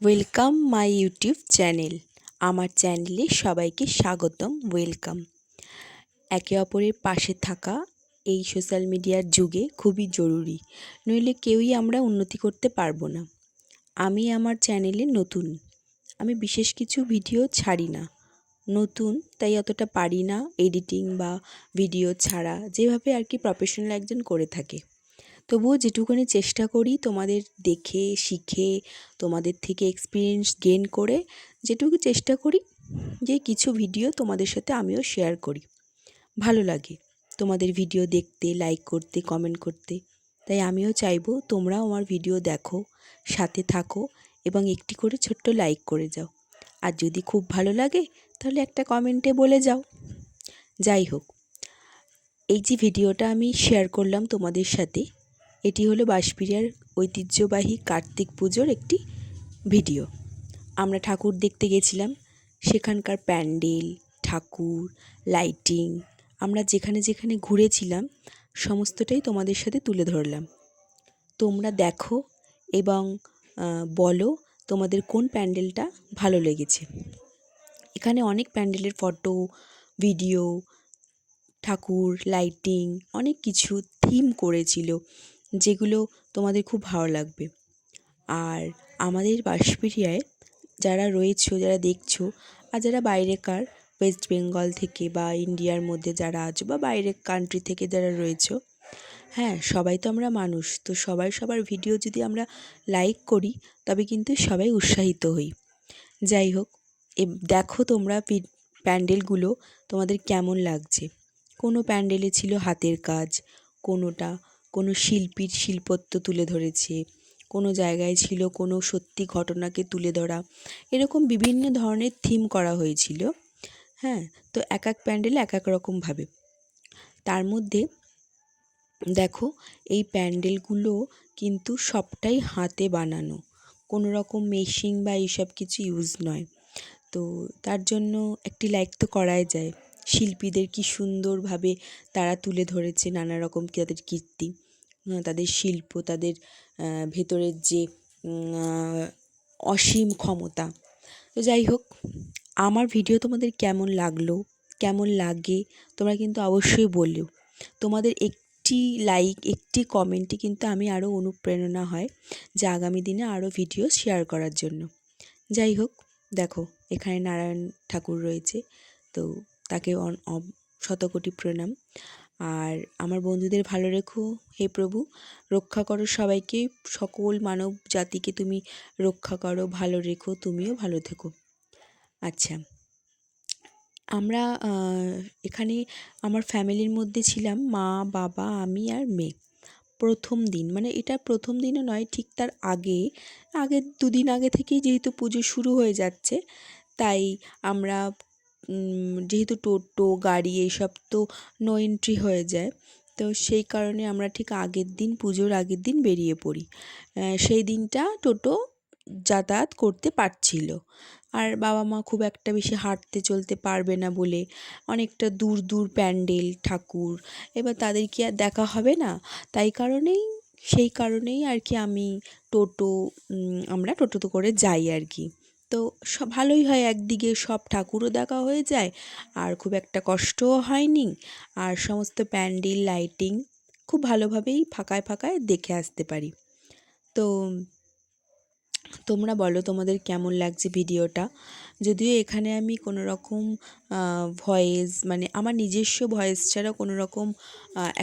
Welcome my YouTube channel. আমার চ্যানেলে সবাইকে স্বাগতম, ওয়েলকাম। একে অপরের পাশে থাকা এই সোশ্যাল মিডিয়ার যুগে খুবই জরুরি, নইলে কেউই আমরা উন্নতি করতে পারবো না। আমি আমার চ্যানেলে নতুন, আমি বিশেষ কিছু ভিডিও ছাড়ি না, নতুন তাই অতটা পারি না এডিটিং বা ভিডিও ছাড়া, যেভাবে আর কি প্রফেশনাল একজন করে থাকে। তবুও যেটুকুনি চেষ্টা করি তোমাদের দেখে শিখে, তোমাদের থেকে এক্সপিরিয়েন্স গেইন করে যেটুকু চেষ্টা করি যে কিছু ভিডিও তোমাদের সাথে আমিও শেয়ার করি। ভালো লাগে তোমাদের ভিডিও দেখতে, লাইক করতে, কমেন্ট করতে। তাই আমিও চাইবো তোমরাও আমার ভিডিও দেখো, সাথে থাকো এবং একটি করে ছোট্ট লাইক করে যাও। আর যদি খুব ভালো লাগে তাহলে একটা কমেন্টে বলে যাও। যাই হোক, এই যে ভিডিওটা আমি শেয়ার করলাম তোমাদের সাথে, এটি হলো বাঁশবেড়িয়ার ঐতিহ্যবাহী কার্তিক পুজোর একটি ভিডিও। আমরা ঠাকুর দেখতে গেছিলাম, সেখানকার প্যান্ডেল, ঠাকুর, লাইটিং, আমরা যেখানে যেখানে ঘুরেছিলাম সমস্তটাই তোমাদের সাথে তুলে ধরলাম। তোমরা দেখো এবং বলো তোমাদের কোন প্যান্ডেলটা ভালো লেগেছে। এখানে অনেক প্যান্ডেলের ফটো, ভিডিও, ঠাকুর, লাইটিং, অনেক কিছু থিম করেছিল, যেগুলো তোমাদের খুব ভালো লাগবে। আর আমাদের বাঁশবেড়িয়ায় যারা রয়েছো, যারা দেখছো, আর যারা বাইরেকার, ওয়েস্ট বেঙ্গল থেকে বা ইন্ডিয়ার মধ্যে যারা আছো বা বাইরের কান্ট্রি থেকে যারা রয়েছো, হ্যাঁ, সবাই তো আমরা মানুষ, তো সবাই সবার ভিডিও যদি আমরা লাইক করি তবে কিন্তু সবাই উৎসাহিত হই। যাই হোক, দেখো তোমরা প্যান্ডেলগুলো তোমাদের কেমন লাগছে। কোনো প্যান্ডেলে ছিল হাতের কাজ, কোনোটা কোনো শিল্পীর শিল্পত্ব তুলে ধরেছে, কোনো জায়গায় ছিল কোনো সত্যি ঘটনাকে তুলে ধরা, এরকম বিভিন্ন ধরনের থিম করা হয়েছিল। হ্যাঁ, তো এক এক প্যান্ডেলে এক এক রকমভাবে। তার মধ্যে দেখো, এই প্যান্ডেলগুলো কিন্তু সবটাই হাতে বানানো, কোনো রকম মেশিন বা এইসব কিছু ইউজ নয়। তো তার জন্য একটি লাইক তো করাই যায়। শিল্পীদের কি সুন্দরভাবে তারা তুলে ধরেছে নানা রকম তাদের কীর্তি, তাদের শিল্প, তাদের ভেতরের যে অসীম ক্ষমতা। তো যাই হোক, আমার ভিডিও তোমাদের কেমন লাগলো, কেমন লাগে তোমরা কিন্তু অবশ্যই বলো। তোমাদের একটি লাইক, একটি কমেন্টে কিন্তু আমি আরও অনুপ্রেরণা হয় যে আগামী দিনে আরও ভিডিও শেয়ার করার জন্য। যাই হোক, দেখো এখানে নারায়ণ ঠাকুর রয়েছে, তো তাকে শতকোটি প্রণাম। আর আমার বন্ধুদের ভালো রেখো হে প্রভু, রক্ষা করো সবাইকে, সকল মানব জাতিকে তুমি রক্ষা করো, ভালো রেখো, তুমিও ভালো থেকো। আচ্ছা, আমরা এখানে আমার ফ্যামিলির মধ্যে ছিলাম, মা, বাবা, আমি আর মেয়ে। প্রথম দিন, মানে এটা প্রথম দিনও নয়, ঠিক তার আগের দুদিন আগে থেকেই যেহেতু পুজো শুরু হয়ে যাচ্ছে, তাই আমরা যেহেতু টোটো গাড়ি এইসব তো নো এন্ট্রি হয়ে যায়, তো সেই কারণে আমরা ঠিক আগের দিন, পুজোর আগের দিন বেরিয়ে পড়ি। সেই দিনটা টোটো যাতায়াত করতে পারছিল, আর বাবা মা খুব একটা বেশি হাঁটতে চলতে পারবে না বলে অনেকটা দূর দূর প্যান্ডেল, ঠাকুর, এবার তাদের কি আর দেখা হবে না, সেই কারণেই আর কি আমরা টোটোতে করে যাই আর কি। তো ভালোই হয়, একদিকে সব ঠাকুরও দেখা হয়ে যায়, আর খুব একটা কষ্টও হয়নি, আর সমস্ত প্যান্ডেল, লাইটিং খুব ভালোভাবেই ফাঁকায় ফাঁকায় দেখে আসতে পারি। তো তোমরা বলো তোমাদের কেমন লাগছে ভিডিওটা। যদিও এখানে আমি কোনো রকম ভয়েস, মানে আমার নিজস্ব ভয়েস ছাড়া কোনো রকম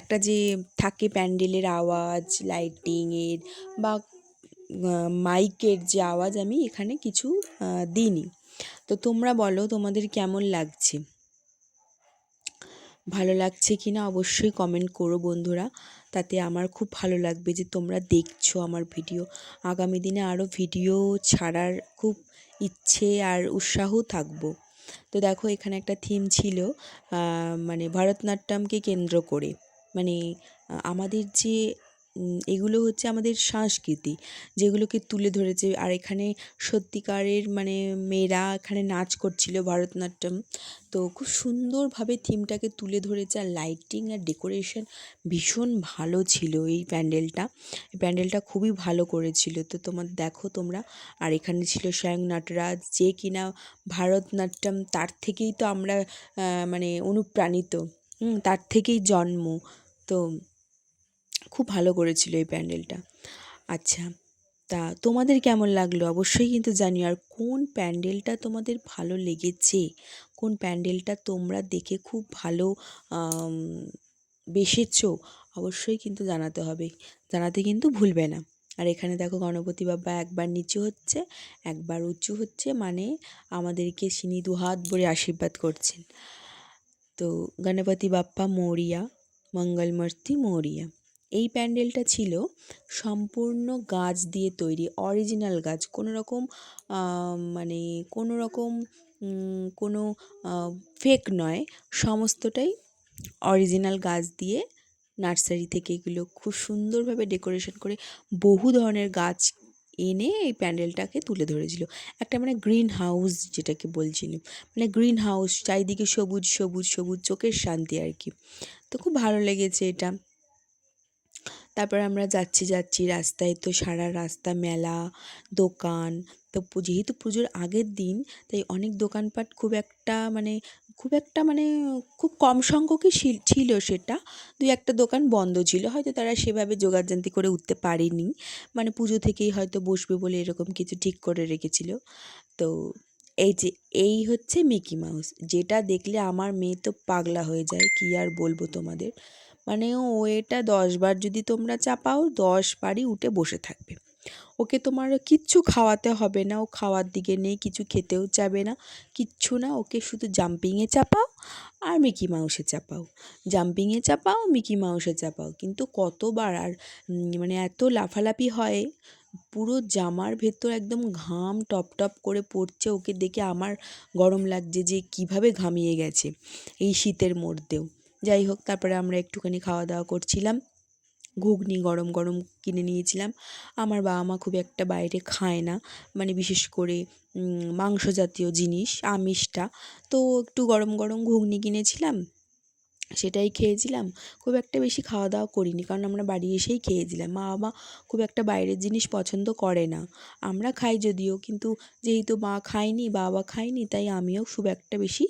একটা যে থাকে প্যান্ডেলের আওয়াজ, লাইটিংয়ের বা মাইকের যে আওয়াজ, আমি এখানে কিছু দিইনি। তো তোমরা বলো তোমাদের কেমন লাগছে, ভালো লাগছে কি না অবশ্যই কমেন্ট করো বন্ধুরা, তাতে আমার খুব ভালো লাগবে যে তোমরা দেখছো আমার ভিডিও। আগামী দিনে আরও ভিডিও ছাড়ার খুব ইচ্ছে আর উৎসাহ থাকবো। তো দেখো এখানে একটা থিম ছিল, মানে ভরতনাট্যমকে কেন্দ্র করে, মানে আমাদের যে এগুলো হচ্ছে আমাদের সংস্কৃতি, যেগুলোকে তুলে ধরেছে। আর এখানে সত্যিকারের মানে মেয়েরা এখানে নাচ করছিল ভরতনাট্যম। তো খুব সুন্দরভাবে থিমটাকে তুলে ধরেছে, আর লাইটিং আর ডেকোরেশন ভীষণ ভালো ছিল। এই প্যান্ডেলটা খুবই ভালো করেছিল। তো দেখো তোমরা। আর এখানে ছিল স্বয়ং নটরাজ, যে কিনা ভারতনাট্যম তার থেকেই তো আমরা মানে অনুপ্রাণিত, তার থেকেই জন্ম। তো খুব ভালো করেছিল এই প্যান্ডেলটা। আচ্ছা, তা তোমাদের কেমন লাগলো অবশ্যই কিন্তু জানিও। আর কোন প্যান্ডেলটা তোমাদের ভালো লেগেছে, কোন প্যান্ডেলটা তোমরা দেখে খুব ভালো বেসেছো, অবশ্যই কিন্তু জানাতে হবে, জানাতে কিন্তু ভুলবে না। আর এখানে দেখো গণপতি বাবা একবার নিচু হচ্ছে, একবার উঁচু হচ্ছে, মানে আমাদেরকে তিনি দুহাত ভরে আশীর্বাদ করছেন। তো গণপতি বাপ্পা মোরিয়া, মঙ্গলমূর্তি মোরিয়া। এই প্যান্ডেলটা ছিল সম্পূর্ণ গাছ দিয়ে তৈরি, অরিজিনাল গাছ, কোনো রকম মানে কোনো রকম কোনো ফেক নয়, সমস্তটাই অরিজিনাল গাছ দিয়ে নার্সারি থেকে এগুলো খুব সুন্দরভাবে ডেকোরেশন করে বহু ধরনের গাছ এনে এই প্যান্ডেলটাকে তুলে ধরেছিল। একটা মানে গ্রিন হাউস যেটাকে বলছিল, মানে গ্রিন হাউস, চারিদিকে সবুজ সবুজ সবুজ, চোখের শান্তি আর কি। তো খুব ভালো লেগেছে এটা। তারপর আমরা যাচ্ছি রাস্তায়, তো সারা রাস্তা মেলা, দোকান। তো যেহেতু পুজোর আগের দিন, তাই অনেক দোকানপাট খুব একটা মানে খুব কম সংখ্যকই ছিল সেটা। দুই একটা দোকান বন্ধ ছিল, হয়তো তারা সেভাবে জোগাড়যন্ত্র করে উঠতে পারেনি, মানে পুজো থেকেই হয়তো বসবে বলে এরকম কিছু ঠিক করে রেখেছিল। তো এই হচ্ছে মিকি মাউস, যেটা দেখলে আমার মেয়ে তো পাগলা হয়ে যায়, কি আর বলবো তোমাদের। মানে ও এটা 10 বার যদি তোমরা চাপাও, 10 বারই উঠে বসে থাকবে। ওকে তোমার কিচ্ছু খাওয়াতে হবে না, ও খাওয়ার দিকে নেই, কিছু খেতেও চাবে না, কিচ্ছু না। ওকে শুধু জাম্পিংয়ে চাপাও আর মিকি মাউসে চাপাও, জাম্পিংয়ে চাপাও, মিকি মাউসে চাপাও, কিন্তু কতবার আর মানে এত লাফালাফি হয়, পুরো জামার ভেতর একদম ঘাম টপ টপ করে পড়ছে। ওকে দেখে আমার গরম লাগছে যে কিভাবে ঘামিয়ে গেছে এই শীতের মধ্যেও। যাই হোক, তারপরে আমরা একটুখানি খাওয়া দাওয়া করছিলাম, ঘুগনি গরম গরম কিনে নিয়েছিলাম। আমার বাবা মা খুব একটা বাইরে খায় না, মানে বিশেষ করে মাংস জাতীয় জিনিস, আমিষটা। তো একটু গরম গরম ঘুগনি কিনেছিলাম, সেটাই খেয়েছিলাম। খুব একটা বেশি খাওয়া দাওয়া করিনি, কারণ আমরা বাড়ি এসেই খেয়েছিলাম। মা বাবা খুব একটা বাইরের জিনিস পছন্দ করে না, আমরা খাই যদিও, কিন্তু যেহেতু মা খায়নি, বাবা খায়নি, তাই আমিও খুব একটা বেশি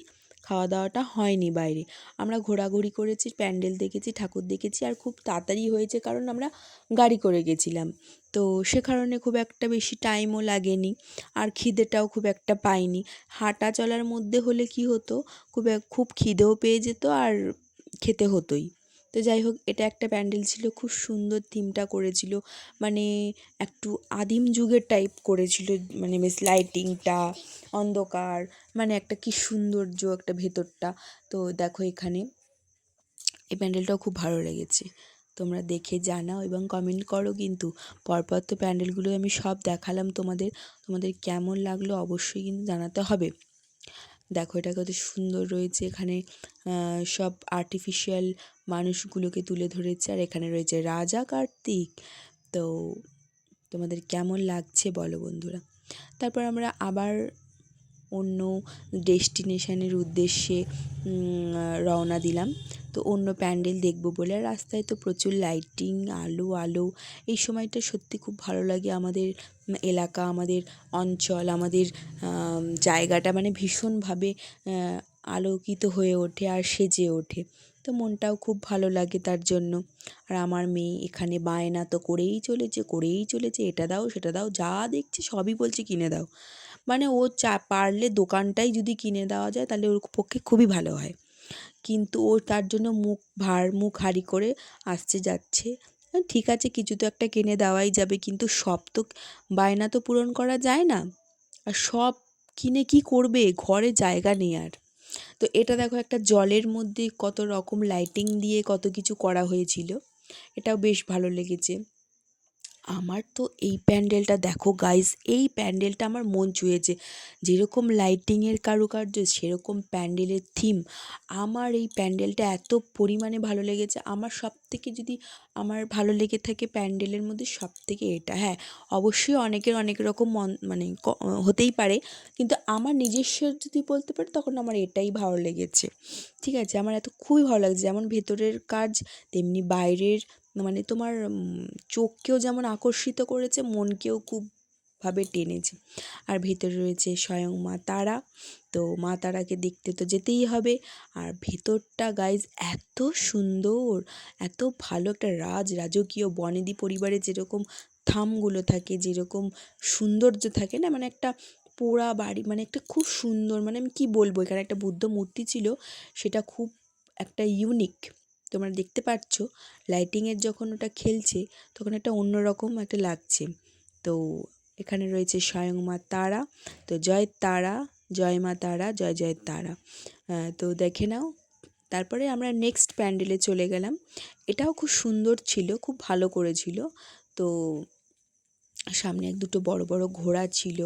খাওয়া দাওয়াটা হয়নি বাইরে। আমরা ঘোরাঘুরি করেছি, প্যান্ডেল দেখেছি, ঠাকুর দেখেছি, আর খুব তাড়াতাড়ি হয়েছে কারণ আমরা গাড়ি করে গেছিলাম। তো সে কারণে খুব একটা বেশি টাইমও লাগেনি, আর খিদেটাও খুব একটা পাইনি। হাঁটা চলার মধ্যে হলে কি হতো, খুব খিদেও পেয়ে যেত আর খেতে হতোই। তো যাই হোক, এটা একটা প্যান্ডেল ছিল, খুব সুন্দর থিমটা করেছিল, মানে একটু আদিম যুগের টাইপ করেছিল, মানে বেশ লাইটিংটা, অন্ধকার, মানে একটা কি সৌন্দর্য একটা ভেতরটা। তো দেখো এখানে এই প্যান্ডেলটাও খুব ভালো লেগেছে, তোমরা দেখে জানাও এবং কমেন্ট করো কিন্তু। পরপর তো প্যান্ডেলগুলো আমি সব দেখালাম তোমাদের, তোমাদের কেমন লাগলো অবশ্যই কিন্তু জানাতে হবে। দেখো এটা কত সুন্দর রয়েছে, এখানে সব আর্টিফিশিয়াল মানুষগুলোকে তুলে ধরেছে, আর এখানে রয়েছে রাজা কার্তিক। তো তোমাদের কেমন লাগছে বলো বন্ধুরা। তারপর আমরা আবার অন্য ডেস্টিনেশনের উদ্দেশ্যে রওনা দিলাম। তো অন্য প্যান্ডেল দেখব বলে, রাস্তায় তো প্রচুর লাইটিং, আলো আলো। এই সময়টা সত্যি খুব ভালো লাগে, আমাদের এলাকা, আমাদের অঞ্চল, আমাদের জায়গাটা মানে ভীষণভাবে আলোকিত হয়ে ওঠে আর সেজে ওঠে। তো মনটাও খুব ভালো লাগে তার জন্য। আর আমার মেয়ে এখানে বায়না তো করেই চলেছে, এটা দাও সেটা দাও, যা দেখছে সবই বলছে কিনে দাও। মানে ও পারলে দোকানটাই যদি কিনে দেওয়া যায় তাহলে ওর পক্ষে খুবই ভালো হয়, কিন্তু ও তার জন্য মুখ হাঁড়ি করে আসছে যাচ্ছে। ঠিক আছে, কিছু তো একটা কিনে দেওয়াই যাবে, কিন্তু সব তো বায়না তো পূরণ করা যায় না, আর সব কিনে কি করবে, ঘরে জায়গা নেই আর। তো এটা দেখো, একটা জলের মধ্যে কত রকম লাইটিং দিয়ে কত কিছু করা হয়েছিল, এটাও বেশ ভালো লেগেছে। আমার তো এই প্যান্ডেলটা দেখো গাইস, এই প্যান্ডেলটা আমার মন ছুঁয়েছে। যেরকম লাইটিংয়ের কারুকার্য, সেরকম প্যান্ডেলের থিম। আমার এই প্যান্ডেলটা এত পরিমাণে ভালো লেগেছে। আমার সবথেকে যদি আমার ভালো লেগে থাকে প্যান্ডেলের মধ্যে সবথেকে এটা। হ্যাঁ, অবশ্যই অনেকের অনেক রকম মানে হতেই পারে, কিন্তু আমার নিজস্ব যদি বলতে পারি তখন আমার এটাই ভালো লেগেছে। ঠিক আছে, আমার এত খুবই ভালো লাগছে। যেমন ভেতরের কাজ তেমনি বাইরের, মানে তোমার চোখকেও যেমন আকর্ষিত করেছে, মনকেও খুব ভাবে টেনেছে। আর ভেতরে রয়েছে স্বয়ং মা তারা। তো মা তারাকে দেখতে তো যেতেই হবে। আর ভেতরটা গাইজ এত সুন্দর, এত ভালো একটা রাজকীয় বনেদি পরিবারে যেরকম থামগুলো থাকে, যেরকম সৌন্দর্য থাকে না, মানে একটা পোড়া বাড়ি, মানে একটা খুব সুন্দর, মানে আমি কি বলবো, এখানে একটা বুদ্ধ মূর্তি ছিল, সেটা খুব একটা ইউনিক। তোমরা দেখতে পাচ্ছ লাইটিংয়ের যখন ওটা খেলছে তখন একটা অন্যরকম একটা লাগছে। তো এখানে রয়েছে স্বয়ং মা তারা। তো জয় তারা, জয় মা তারা, জয় জয় তারা। তো দেখে নাও। তারপরে আমরা নেক্সট প্যান্ডেলে চলে গেলাম। এটাও খুব সুন্দর ছিল, খুব ভালো করেছিল। তো সামনে এক দুটো বড় বড় ঘোড়া ছিল।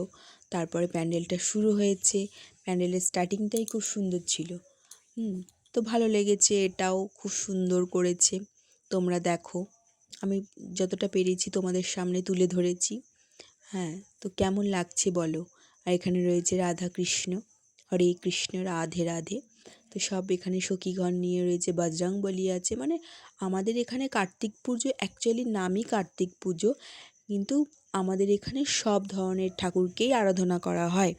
তারপরে প্যান্ডেলটা শুরু হয়েছে। প্যান্ডেলের স্টার্টিংটাই খুব সুন্দর ছিল। তো ভালো লেগেছে, এটাও খুব সুন্দর করেছে। তোমরা দেখো, আমি যতটা পেরেছি তোমাদের সামনে তুলে ধরেছি। হ্যাঁ, তো কেমন লাগছে বলো। আর এখানে রয়েছে রাধা কৃষ্ণ, হরে কৃষ্ণ রাধে রাধে। তো সব এখানে সখীগণ নিয়ে রয়েছে, বজরংবলী আছে। মানে আমাদের এখানে কার্তিক পুজো অ্যাকচুয়ালি নামই কার্তিক পুজো, কিন্তু আমাদের এখানে সব ধরনের ঠাকুরকেই আরাধনা করা হয়।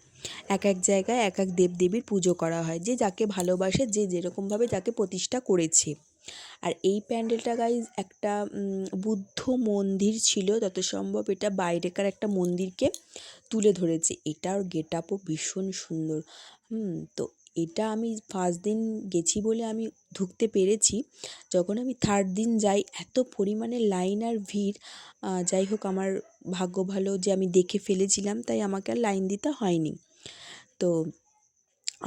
এক এক জায়গায় এক এক দেবদেবীর পুজো করা হয়, যে যাকে ভালোবাসে, যে যেরকমভাবে যাকে প্রতিষ্ঠা করেছে। আর এই প্যান্ডেলটা গাইজ একটা বুদ্ধ মন্দির ছিল, যত সম্ভব এটা বাইরেকার একটা মন্দিরকে তুলে ধরেছে। এটার গেট আপও ভীষণ সুন্দর। তো এটা আমি ফার্স্ট দিন গেছি বলে আমি ঢুকতে পেরেছি। যখন আমি থার্ড দিন যাই, এত পরিমাণে লাইন আর ভিড়। যাই হোক, আমার ভাগ্য ভালো যে আমি দেখে ফেলেছিলাম, তাই আমাকে আর লাইন দিতে হয়নি। তো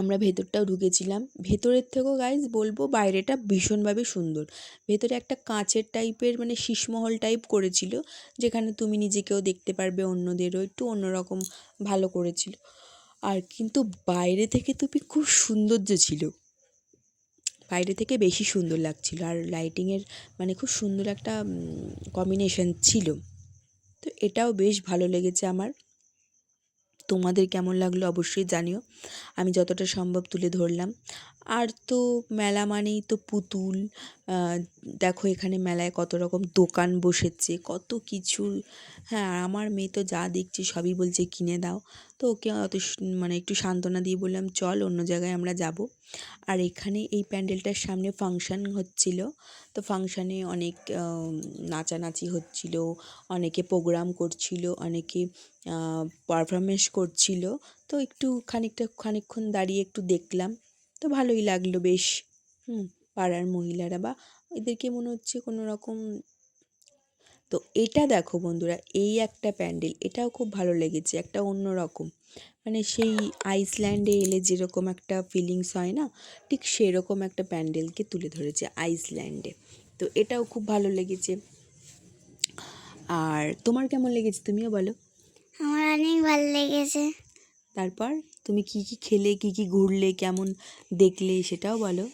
আমরা ভেতরটাও ঢুকেছিলাম। ভেতরের থেকেও গাইজ বলবো বাইরেটা ভীষণভাবে সুন্দর। ভেতরে একটা কাঁচের টাইপের, মানে শীষমহল টাইপ করেছিল, যেখানে তুমি নিজেকেও দেখতে পারবে, অন্যদেরও একটু অন্যরকম ভালো করেছিল। আর কিন্তু বাইরে থেকে তুমি খুব সৌন্দর্য ছিল, বাইরে থেকে বেশি সুন্দর লাগছিল। আর লাইটিংয়ের মানে খুব সুন্দর একটা কম্বিনেশন ছিল। তো এটাও বেশ ভালো লেগেছে আমার। তোমাদের কেমন লাগলো অবশ্যই জানিও। আমি যতটা সম্ভব তুলে ধরলাম। আর তো মেলা মানেই তো পুতুল। দেখো এখানে মেলায় কত রকম দোকান বসেছে, কত কিছু। হ্যাঁ, আর আমার মেয়ে তো যা দেখছে সবই বলছে কিনে দাও। তো ওকে অত মানে একটু সান্ত্বনা দিয়ে বললাম চল অন্য জায়গায় আমরা যাব। আর এখানে এই প্যান্ডেলটার সামনে ফাংশান হচ্ছিল। তো ফাংশানে অনেক নাচানাচি হচ্ছিল, অনেকে প্রোগ্রাম করছিল, অনেকে পারফরমেন্স করছিল। তো একটু খানিকক্ষণ দাঁড়িয়ে একটু দেখলাম। তো ভালোই লাগলো বেশ। পাড়ার মহিলারা বা এদেরকে মনে হচ্ছে কোনো রকম। তো এটা দেখো বন্ধুরা, এই একটা প্যান্ডেল, এটাও খুব ভালো লেগেছে, একটা অন্য রকম। মানে সেই আইসল্যান্ডে এলে যেরকম একটা ফিলিংস হয় না, ঠিক সেরকম একটা প্যান্ডেলকে তুলে ধরেছে আইসল্যান্ডে। তো এটাও খুব ভালো লেগেছে। আর তোমার কেমন লেগেছে তুমিও বলো। আমার অনেক ভালো লেগেছে। তারপর তুমি কি কি খেলে, কি কি ঘুরলে, কেমন দেখলে সেটাও বলো।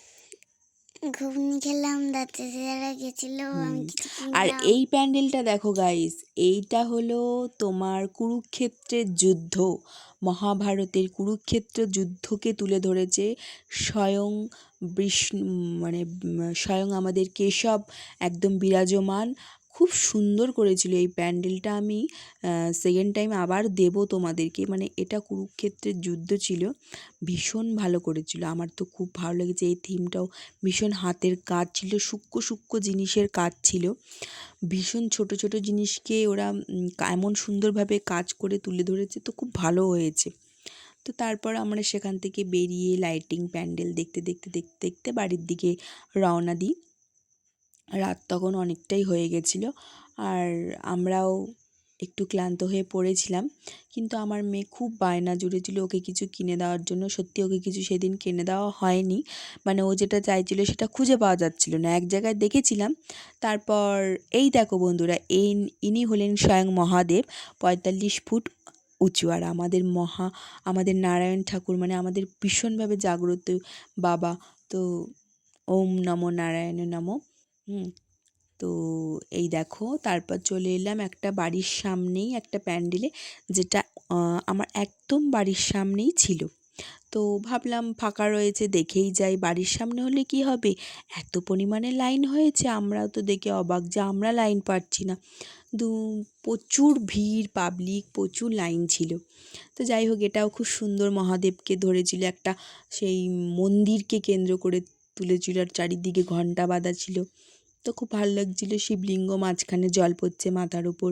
ঘুগনি খেলাম, দাঁতে যারা গেছিল, আমি কিছু আর কিনলাম। এই প্যান্ডেলটা দেখো গাইস, এইটা হলো তোমার কুরুক্ষেত্রের যুদ্ধ, মহাভারতের কুরুক্ষেত্র যুদ্ধকে তুলে ধরেছে। স্বয়ং বিষ্ণু, মানে স্বয়ং আমাদের কেশব একদম বিরাজমান। খুব সুন্দর করেছিল এই প্যান্ডেলটা। আমি সেকেন্ড টাইম আবার দেবো তোমাদেরকে। মানে এটা কুরুক্ষেত্রের যুদ্ধ ছিল, ভীষণ ভালো করেছিল। আমার তো খুব ভালো লেগেছে। এই থিমটাও ভীষণ হাতের কাজ ছিল, সূক্ষ্ম সূক্ষ্ম জিনিসের কাজ ছিল। ভীষণ ছোট ছোট জিনিসকে ওরা এমন সুন্দরভাবে কাজ করে তুলে ধরেছে, তো খুব ভালো হয়েছে। তো তারপর আমরা সেখান থেকে বেরিয়ে লাইটিং প্যান্ডেল দেখতে দেখতে দেখতে দেখতে বাড়ির দিকে রওনা দিই। রাত তখন অনেকটাই হয়ে গেছিলো। আর আমরাও একটু ক্লান্ত হয়ে পড়েছিলাম, কিন্তু আমার মেয়ে খুব বায়না জুড়েছিল ওকে কিছু কিনে দেওয়ার জন্য। সত্যি ওকে কিছু সেদিন কিনে দেওয়া হয়নি, মানে ও যেটা চাইছিল সেটা খুঁজে পাওয়া যাচ্ছিল না, এক জায়গায় দেখেছিলাম। তারপর এই দেখো বন্ধুরা, ইনি হলেন স্বয়ং মহাদেব, ৪৫ ফুট উঁচু। আর আমাদের নারায়ণ ঠাকুর, মানে আমাদের ভীষণভাবে জাগ্রত বাবা। তো ওম নমো নারায়ণ নমো। তো এই দেখো, তারপর চলে এলাম একটা বাড়ির সামনেই একটা প্যান্ডেলে, যেটা আমার একদম বাড়ির সামনেই ছিল। তো ভাবলাম ফাঁকা রয়েছে, দেখেই যাই। বাড়ির সামনে হলে কি হবে, এত পরিমাণে লাইন হয়েছে, আমরাও তো দেখে অবাক যে আমরা লাইন পাচ্ছি না। দু প্রচুর ভিড়, পাবলিক, প্রচুর লাইন ছিল। তো যাই হোক, এটাও খুব সুন্দর, মহাদেবকে ধরেছিল, একটা সেই মন্দিরকে কেন্দ্র করে তুলেছিল, আর চারিদিকে ঘণ্টা বাঁধা ছিল। তো খুব ভালো লাগছিল, শিবলিঙ্গ মাঝখানে, জল পড়ছে মাথার উপর।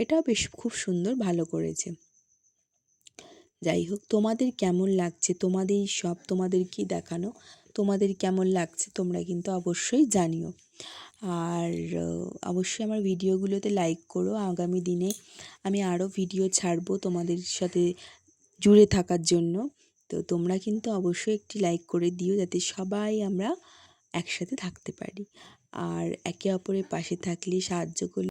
এটাও বেশ খুব সুন্দর, ভালো করেছে। যাই হোক, তোমাদের কেমন লাগছে, তোমাদের কি দেখানো, তোমাদের কেমন লাগছে তোমরা কিন্তু অবশ্যই জানিও। আর অবশ্যই আমার ভিডিওগুলোতে লাইক করো। আগামী দিনে আমি আরও ভিডিও ছাড়বো তোমাদের সাথে জুড়ে থাকার জন্য। তো তোমরা কিন্তু অবশ্যই একটি লাইক করে দিও, যাতে সবাই আমরা একসাথে থাকতে পারি। আর একে অপরের পাশে থাকলে, সাহায্য করলে